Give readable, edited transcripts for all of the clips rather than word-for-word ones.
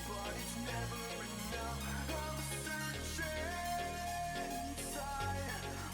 But it's never enough. I'm searching inside.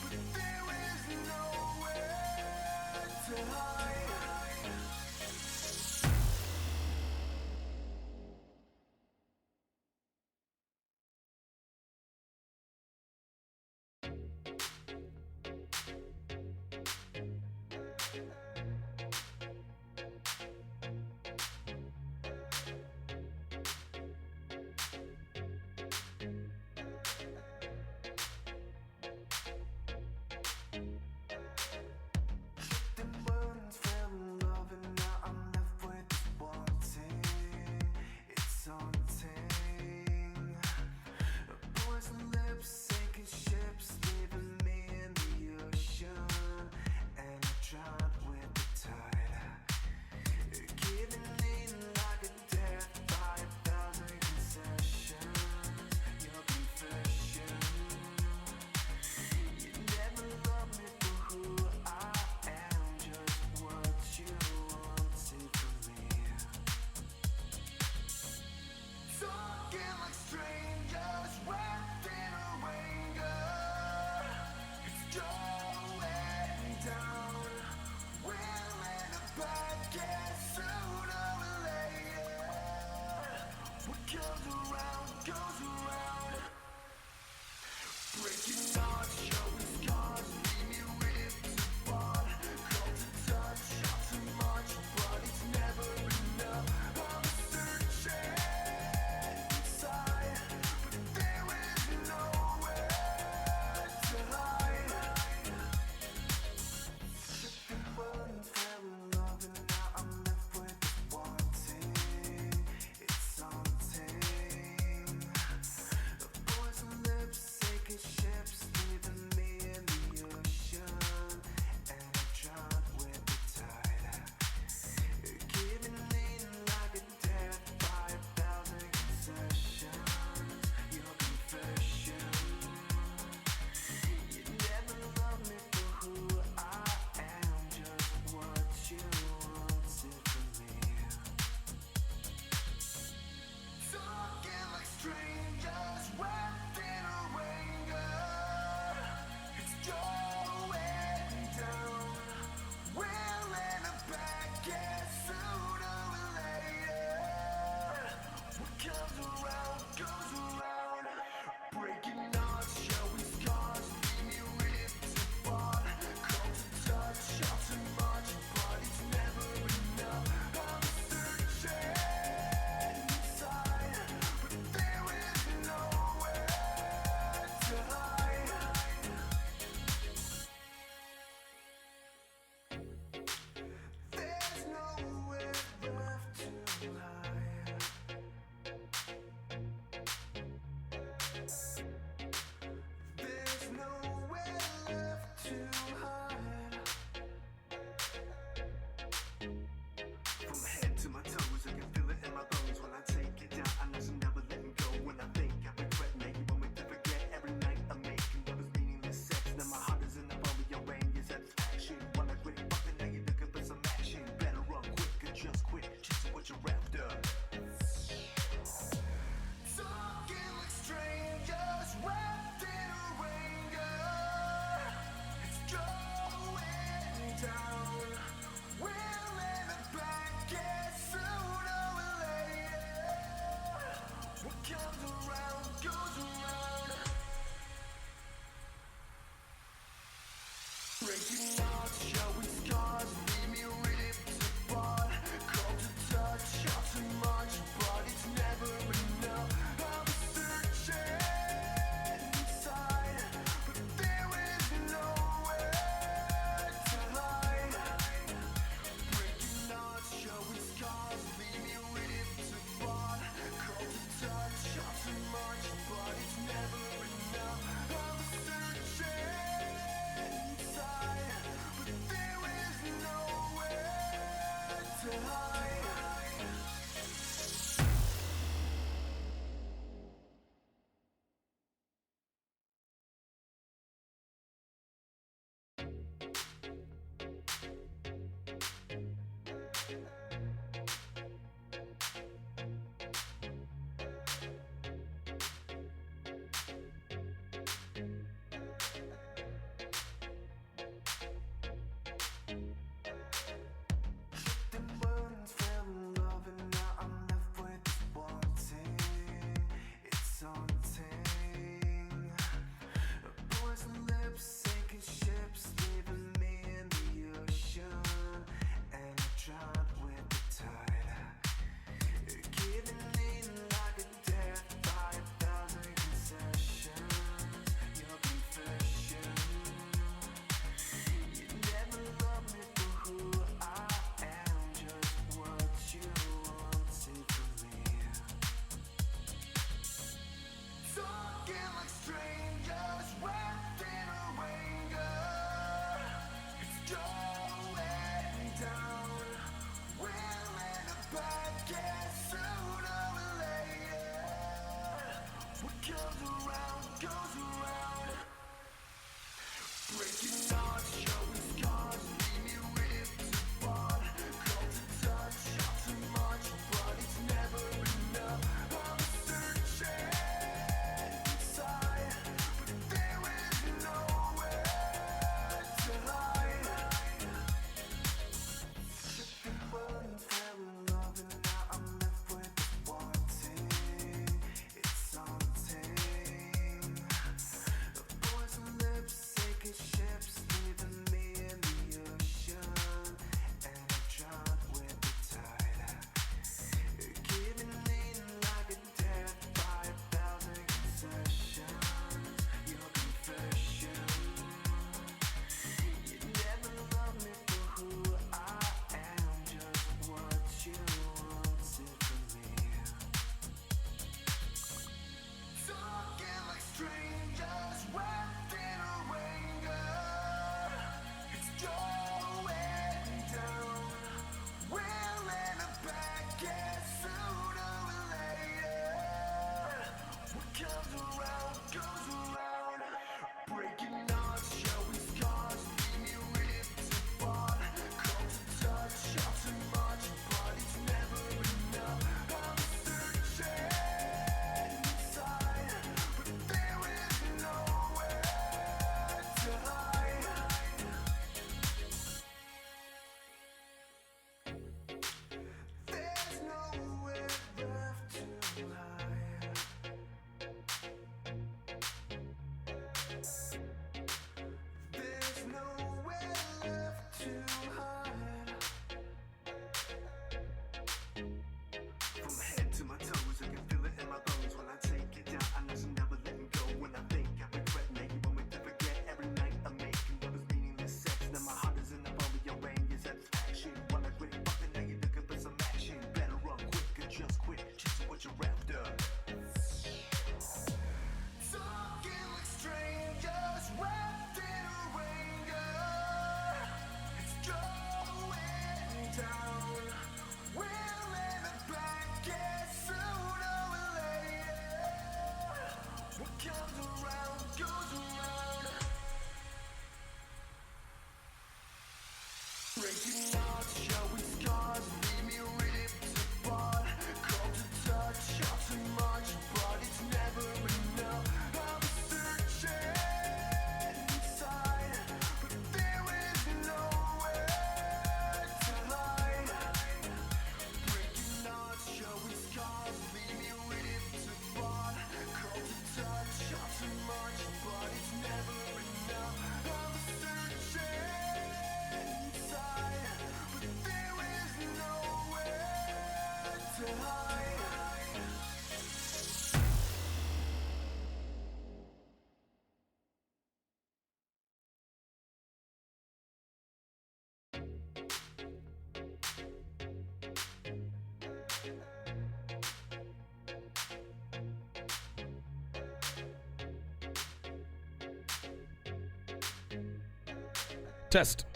Test.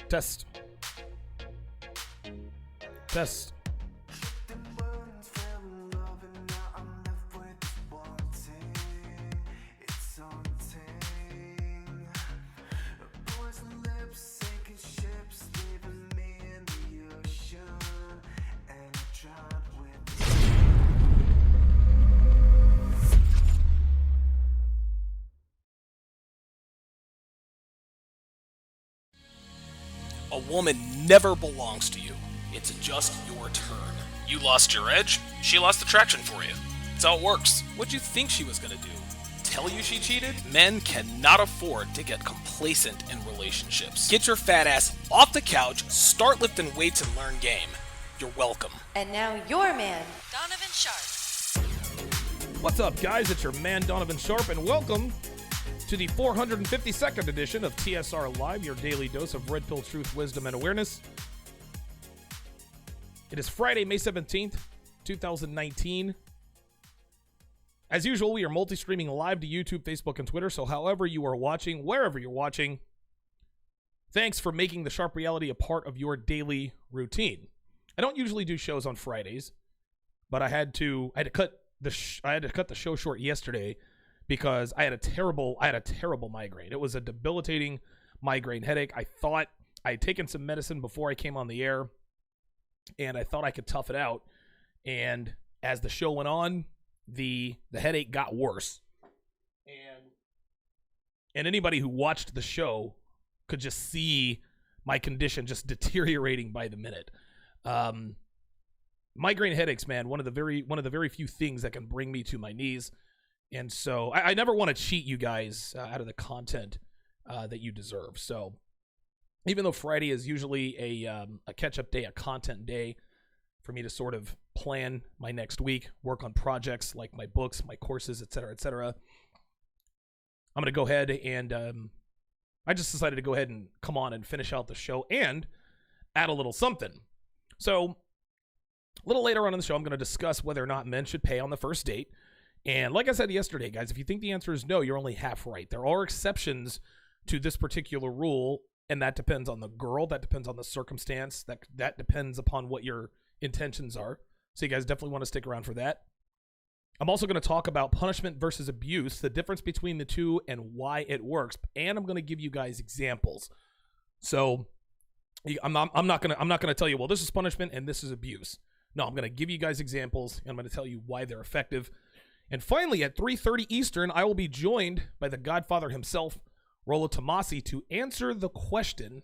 Test. Test. A woman never belongs to you. It's just your turn. You lost your edge, she lost attraction for you. That's how it works. What'd you think she was gonna do? Tell you she cheated? Men cannot afford to get complacent in relationships. Get your fat ass off the couch, start lifting weights, and learn game. You're welcome. And now your man, Donovan Sharpe. What's up, guys? It's your man, Donovan Sharpe, and welcome to the 452nd edition of TSR Live, your daily dose of red pill truth, wisdom, and awareness. It is Friday, May 17th, 2019. As usual, we are multi-streaming live to YouTube, Facebook, and Twitter, so however you are watching, wherever you're watching, thanks for making the Sharpe Reality a part of your daily routine. I don't usually do shows on Fridays, but I had to cut the show short yesterday because I had a terrible migraine. It was a debilitating migraine headache. I thought I had taken some medicine before I came on the air, and I thought I could tough it out. And as the show went on, the headache got worse. And anybody who watched the show could just see my condition just deteriorating by the minute. Migraine headaches, man, one of the very few things that can bring me to my knees. And so I never want to cheat you guys out of the content that you deserve. So even though Friday is usually a catch-up day, a content day for me to sort of plan my next week, work on projects like my books, my courses, etc., I'm going to go ahead and I just decided to go ahead and come on and finish out the show and add a little something. So a little later on in the show, I'm going to discuss whether or not men should pay on the first date. And like I said yesterday, guys, if you think the answer is no, you're only half right. There are exceptions to this particular rule, and that depends on the girl, that depends on the circumstance, that depends upon what your intentions are. So you guys definitely want to stick around for that. I'm also going to talk about punishment versus abuse, the difference between the two and why it works, and I'm going to give you guys examples. So I'm not going to tell you, well, this is punishment and this is abuse. No, I'm going to give you guys examples, and I'm going to tell you why they're effective. And finally, at 3:30 Eastern, I will be joined by the Godfather himself, Rollo Tomasi, to answer the question,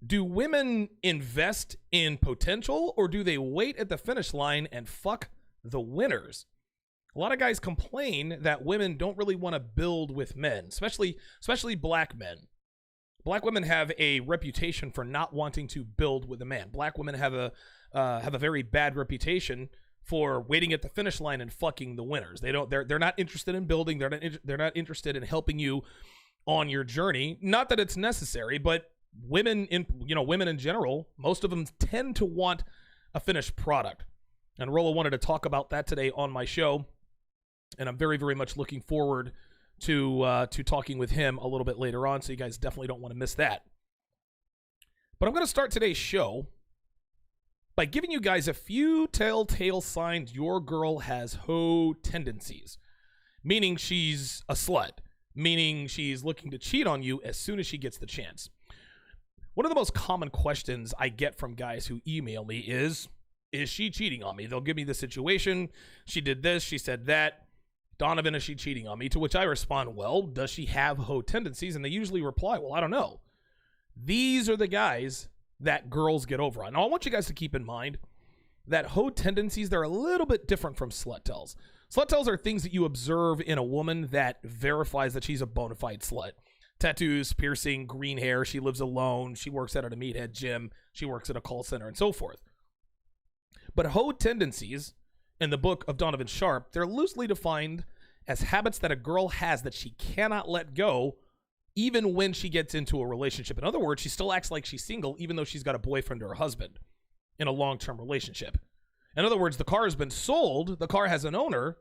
do women invest in potential, or do they wait at the finish line and fuck the winners? A lot of guys complain that women don't really want to build with men, especially black men. Black women have a reputation for not wanting to build with a man. Black women have a very bad reputation for waiting at the finish line and fucking the winners. They're not interested in building. They're not interested in helping you on your journey. Not that it's necessary, but women in general, most of them tend to want a finished product. And Rollo wanted to talk about that today on my show, and I'm very, very much looking forward to talking with him a little bit later on. So you guys definitely don't want to miss that. But I'm going to start today's show by giving you guys a few telltale signs your girl has hoe tendencies, meaning she's a slut, meaning she's looking to cheat on you as soon as she gets the chance. One of the most common questions I get from guys who email me is she cheating on me? They'll give me the situation. She did this. She said that. Donovan, is she cheating on me? To which I respond, well, does she have hoe tendencies? And they usually reply, well, I don't know. These are the guys that girls get over on. Now, I want you guys to keep in mind that hoe tendencies, they're a little bit different from slut tells. Slut tells are things that you observe in a woman that verifies that she's a bona fide slut. Tattoos, piercing, green hair, she lives alone, she works at a meathead gym, she works at a call center, and so forth. But hoe tendencies, in the book of Donovan Sharpe, they're loosely defined as habits that a girl has that she cannot let go even when she gets into a relationship. In other words, she still acts like she's single even though she's got a boyfriend or a husband in a long-term relationship. In other words, the car has been sold, the car has an owner,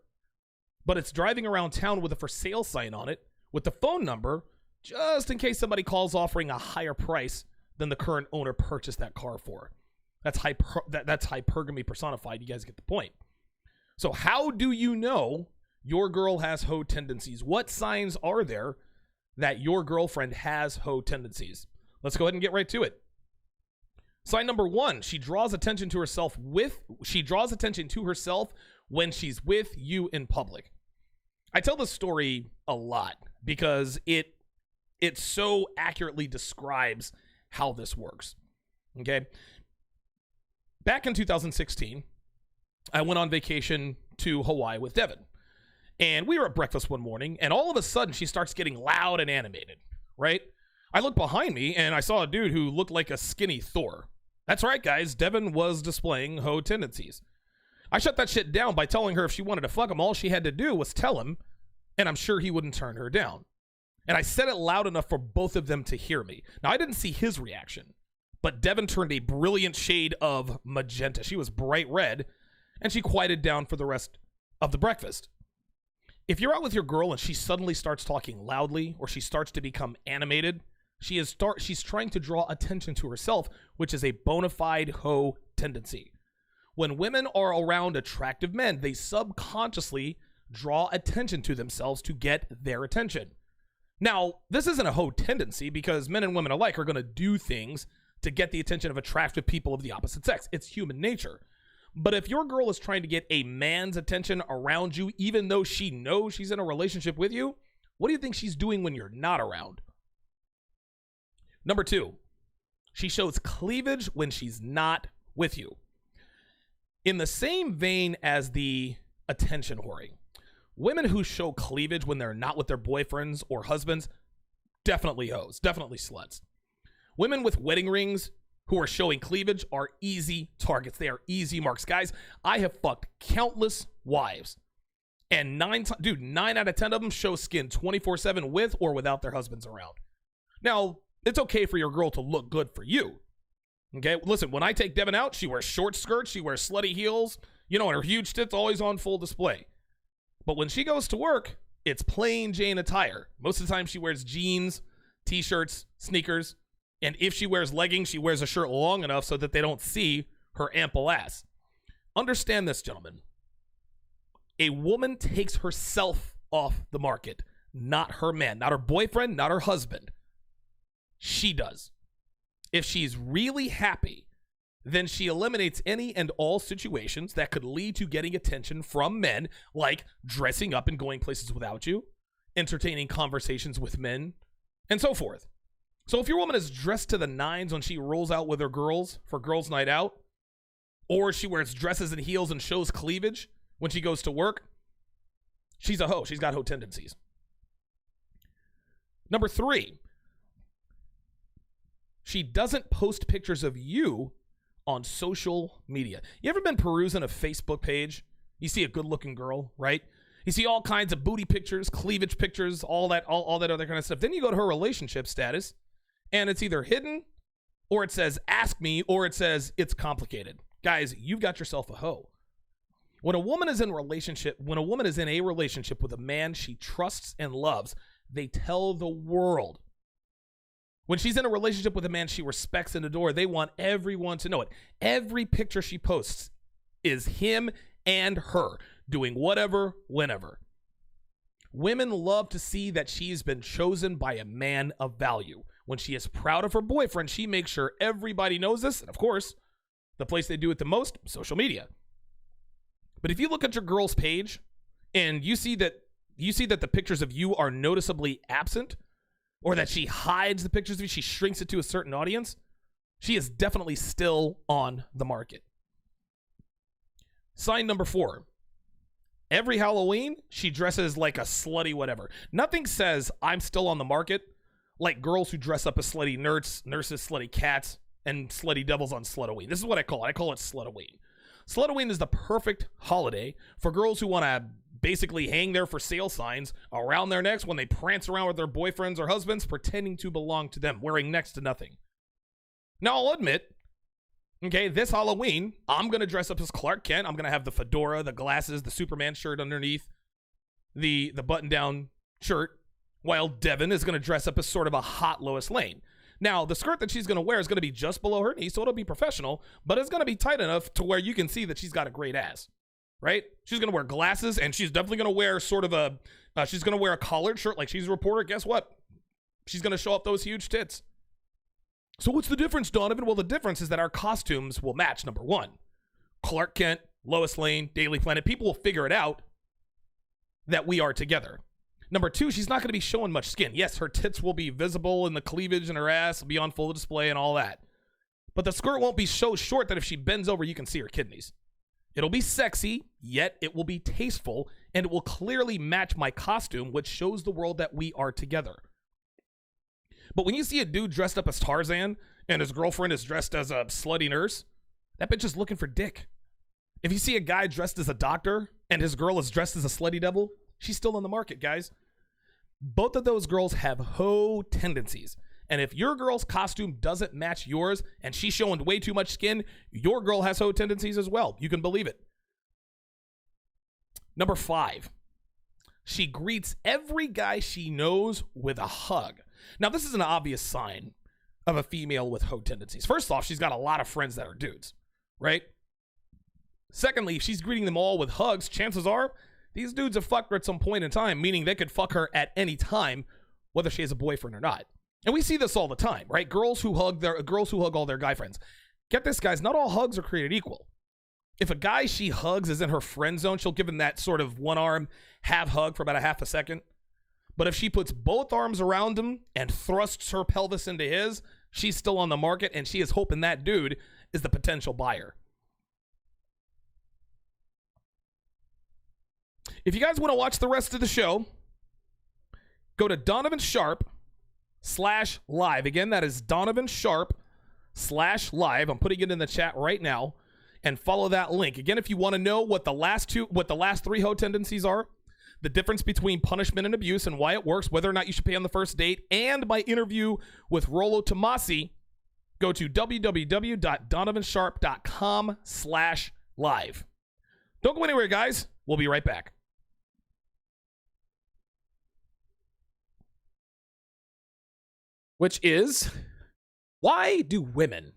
but it's driving around town with a for sale sign on it with the phone number just in case somebody calls offering a higher price than the current owner purchased that car for. That's hypergamy personified. You guys get the point. So how do you know your girl has hoe tendencies? What signs are there that your girlfriend has hoe tendencies? Let's go ahead and get right to it. Sign number 1, she draws attention to herself when she's with you in public. I tell this story a lot because it so accurately describes how this works. Okay? Back in 2016, I went on vacation to Hawaii with Devin. And we were at breakfast one morning, and all of a sudden, she starts getting loud and animated, right? I looked behind me, and I saw a dude who looked like a skinny Thor. That's right, guys. Devin was displaying hoe tendencies. I shut that shit down by telling her if she wanted to fuck him, all she had to do was tell him, and I'm sure he wouldn't turn her down. And I said it loud enough for both of them to hear me. Now, I didn't see his reaction, but Devin turned a brilliant shade of magenta. She was bright red, and she quieted down for the rest of the breakfast. If you're out with your girl and she suddenly starts talking loudly or she starts to become animated, she's trying to draw attention to herself, which is a bona fide hoe tendency. When women are around attractive men, they subconsciously draw attention to themselves to get their attention. Now, this isn't a hoe tendency because men and women alike are going to do things to get the attention of attractive people of the opposite sex. It's human nature. But if your girl is trying to get a man's attention around you, even though she knows she's in a relationship with you, what do you think she's doing when you're not around? Number 2, she shows cleavage when she's not with you. In the same vein as the attention whoring, women who show cleavage when they're not with their boyfriends or husbands, definitely hoes, definitely sluts. Women with wedding rings who are showing cleavage are easy targets. They are easy marks. Guys, I have fucked countless wives. And 9 out of 10 of them show skin 24/7 with or without their husbands around. Now, it's okay for your girl to look good for you. Okay, listen, when I take Devin out, she wears short skirts, she wears slutty heels, and her huge tits always on full display. But when she goes to work, it's plain Jane attire. Most of the time she wears jeans, t-shirts, sneakers, and if she wears leggings, she wears a shirt long enough so that they don't see her ample ass. Understand this, gentlemen. A woman takes herself off the market, not her man, not her boyfriend, not her husband. She does. If she's really happy, then she eliminates any and all situations that could lead to getting attention from men, like dressing up and going places without you, entertaining conversations with men, and so forth. So if your woman is dressed to the nines when she rolls out with her girls for girls' night out, or she wears dresses and heels and shows cleavage when she goes to work, she's a hoe. She's got hoe tendencies. Number 3, she doesn't post pictures of you on social media. You ever been perusing a Facebook page? You see a good-looking girl, right? You see all kinds of booty pictures, cleavage pictures, all that other kind of stuff. Then you go to her relationship status, and it's either hidden, or it says, ask me, or it says, it's complicated. Guys, you've got yourself a hoe. When a woman is in a relationship with a man she trusts and loves, they tell the world. When she's in a relationship with a man she respects and adores, they want everyone to know it. Every picture she posts is him and her doing whatever, whenever. Women love to see that she's been chosen by a man of value. When she is proud of her boyfriend, she makes sure everybody knows this. And of course, the place they do it the most, social media. But if you look at your girl's page and you see that the pictures of you are noticeably absent, or that she hides the pictures of you, she shrinks it to a certain audience, she is definitely still on the market. Sign number 4. Every Halloween, she dresses like a slutty whatever. Nothing says I'm still on the market like girls who dress up as slutty nurses, slutty cats, and slutty devils on Slutoween. This is what I call it. I call it Slutoween. Slutoween is the perfect holiday for girls who want to basically hang their for sale signs around their necks when they prance around with their boyfriends or husbands pretending to belong to them, wearing next to nothing. Now, I'll admit, okay, this Halloween, I'm going to dress up as Clark Kent. I'm going to have the fedora, the glasses, the Superman shirt underneath, the button-down shirt, while Devin is going to dress up as sort of a hot Lois Lane. Now, the skirt that she's going to wear is going to be just below her knee, so it'll be professional, but it's going to be tight enough to where you can see that she's got a great ass, right? She's going to wear glasses, and she's definitely going to wear sort of she's going to wear a collared shirt like she's a reporter. Guess what? She's going to show off those huge tits. So what's the difference, Donovan? Well, the difference is that our costumes will match, number 1. Clark Kent, Lois Lane, Daily Planet. People will figure it out that we are together. Number 2, she's not going to be showing much skin. Yes, her tits will be visible and the cleavage and her ass will be on full display and all that. But the skirt won't be so short that if she bends over, you can see her kidneys. It'll be sexy, yet it will be tasteful, and it will clearly match my costume, which shows the world that we are together. But when you see a dude dressed up as Tarzan and his girlfriend is dressed as a slutty nurse, that bitch is looking for dick. If you see a guy dressed as a doctor and his girl is dressed as a slutty devil, she's still on the market, guys. Both of those girls have hoe tendencies. And if your girl's costume doesn't match yours and she's showing way too much skin, your girl has hoe tendencies as well. You can believe it. Number 5, she greets every guy she knows with a hug. Now, this is an obvious sign of a female with hoe tendencies. First off, she's got a lot of friends that are dudes, right? Secondly, if she's greeting them all with hugs, chances are these dudes have fucked her at some point in time, meaning they could fuck her at any time, whether she has a boyfriend or not. And we see this all the time, right? Girls who hug all their guy friends. Get this, guys, not all hugs are created equal. If a guy she hugs is in her friend zone, she'll give him that sort of one arm half hug for about a half a second. But if she puts both arms around him and thrusts her pelvis into his, she's still on the market, and she is hoping that dude is the potential buyer. If you guys want to watch the rest of the show, go to Donovan Sharpe/live. Again, that is Donovan Sharpe/live. I'm putting it in the chat right now, and follow that link. Again, if you want to know what the last 3 hoe tendencies are, the difference between punishment and abuse and why it works, whether or not you should pay on the first date, and my interview with Rollo Tomasi, go to www.donovansharpe.com/live. Don't go anywhere, guys. We'll be right back. Which is, why do women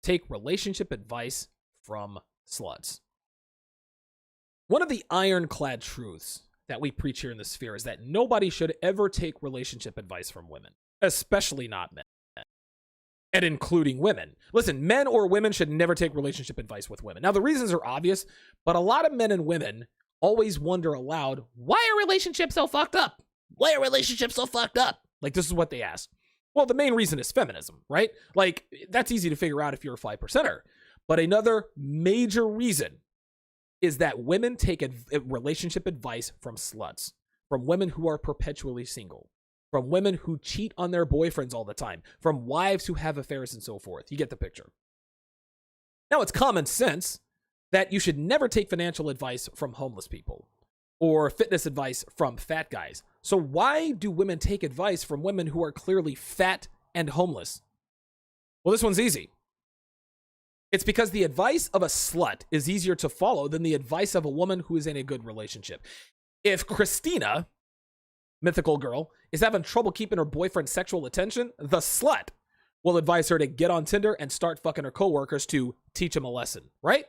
take relationship advice from sluts? One of the ironclad truths that we preach here in the sphere is that nobody should ever take relationship advice from women, especially not men, and including women. Listen, men or women should never take relationship advice with women. Now, the reasons are obvious, but a lot of men and women always wonder aloud, why are relationships so fucked up? Why are relationships so fucked up? Like, this is what they ask. Well, the main reason is feminism, right? Like, that's easy to figure out if you're a 5%er. But another major reason is that women take a relationship advice from sluts, from women who are perpetually single, from women who cheat on their boyfriends all the time, from wives who have affairs and so forth. You get the picture. Now, it's common sense that you should never take financial advice from homeless people or fitness advice from fat guys. So why do women take advice from women who are clearly fat and homeless? Well, this one's easy. It's because the advice of a slut is easier to follow than the advice of a woman who is in a good relationship. If Christina, mythical girl, is having trouble keeping her boyfriend's sexual attention, the slut will advise her to get on Tinder and start fucking her coworkers to teach him a lesson, right?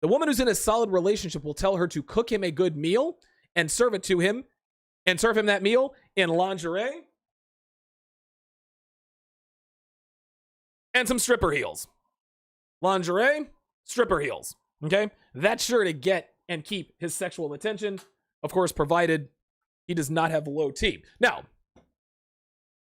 The woman who's in a solid relationship will tell her to cook him a good meal and serve it to him, and serve him that meal in lingerie and some stripper heels. Lingerie, stripper heels. Okay? That's sure to get and keep his sexual attention, of course, provided he does not have low T. Now,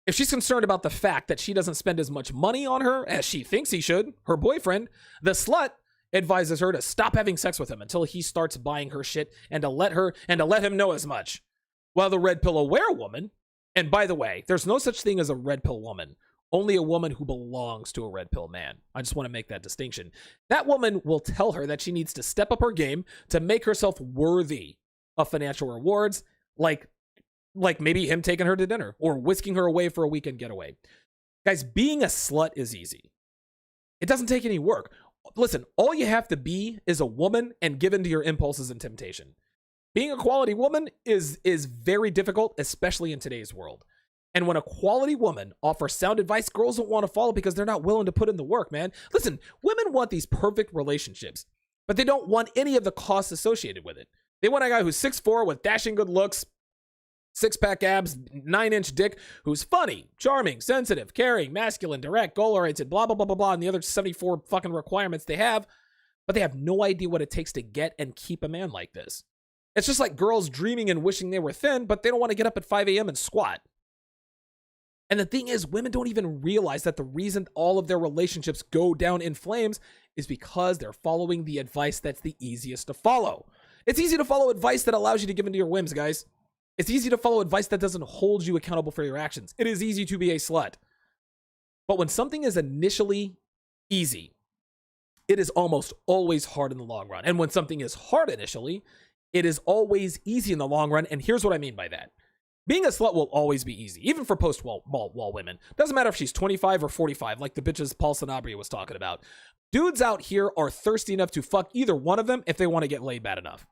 if she's concerned about the fact that she doesn't spend as much money on her as she thinks he should, her boyfriend, the slut advises her to stop having sex with him until he starts buying her shit and to let him know as much. While the red pill aware woman, and by the way, there's no such thing as a red pill woman, only a woman who belongs to a red pill man. I just want to make that distinction. That woman will tell her that she needs to step up her game to make herself worthy of financial rewards, like maybe him taking her to dinner or whisking her away for a weekend getaway. Guys, being a slut is easy. It doesn't take any work. Listen, all you have to be is a woman and give in to your impulses and temptation. Being a quality woman is very difficult, especially in today's world. And when a quality woman offers sound advice, girls don't want to follow because they're not willing to put in the work, man. Listen, women want these perfect relationships, but they don't want any of the costs associated with it. They want a guy who's 6'4" with dashing good looks, 6-pack abs, 9-inch dick, who's funny, charming, sensitive, caring, masculine, direct, goal-oriented, blah, blah, blah, blah, blah, and the other 74 fucking requirements they have, but they have no idea what it takes to get and keep a man like this. It's just like girls dreaming and wishing they were thin, but they don't want to get up at 5 a.m. and squat. And the thing is, women don't even realize that the reason all of their relationships go down in flames is because they're following the advice that's the easiest to follow. It's easy to follow advice that allows you to give into your whims, guys. It's easy to follow advice that doesn't hold you accountable for your actions. It is easy to be a slut. But when something is initially easy, it is almost always hard in the long run. And when something is hard initially, it is always easy in the long run. And here's what I mean by that. Being a slut will always be easy, even for post-wall women. Doesn't matter if she's 25 or 45, like the bitches Paul Sanabria was talking about. Dudes out here are thirsty enough to fuck either one of them if they want to get laid bad enough.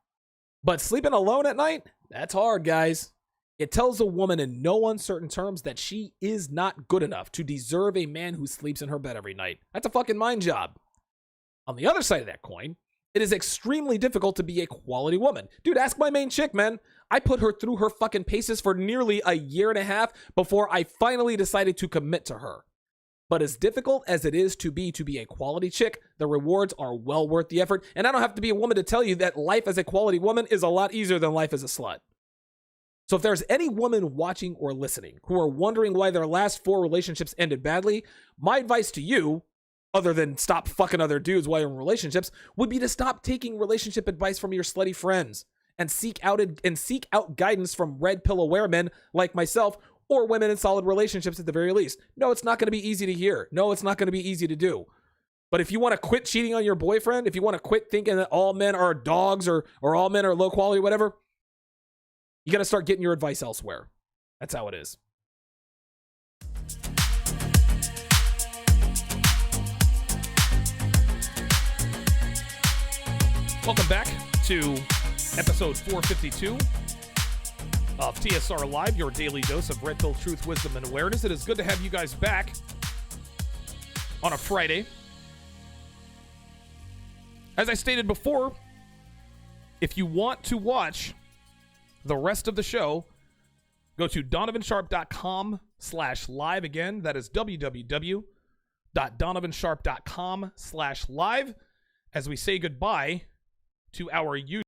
But sleeping alone at night, that's hard, guys. It tells a woman in no uncertain terms that she is not good enough to deserve a man who sleeps in her bed every night. That's a fucking mind job. On the other side of that coin, it is extremely difficult to be a quality woman. Dude, ask my main chick, man. I put her through her fucking paces for nearly a year and a half before I finally decided to commit to her. But as difficult as it is to be a quality chick, the rewards are well worth the effort. And I don't have to be a woman to tell you that life as a quality woman is a lot easier than life as a slut. So if there's any woman watching or listening who are wondering why their last 4 relationships ended badly, my advice to you, other than stop fucking other dudes while you're in relationships, would be to stop taking relationship advice from your slutty friends and seek out guidance from red pill aware men like myself or women in solid relationships at the very least. No, it's not going to be easy to hear. No, it's not going to be easy to do. But if you want to quit cheating on your boyfriend, if you want to quit thinking that all men are dogs or all men are low quality, whatever, you got to start getting your advice elsewhere. That's how it is. Welcome back to episode 452 of TSR Live, your daily dose of red pill truth, wisdom, and awareness. It is good to have you guys back on a Friday. As I stated before, if you want to watch the rest of the show, go to donovansharpe.com/live. Again, that is www.donovansharpe.com/live as we say goodbye to our YouTube.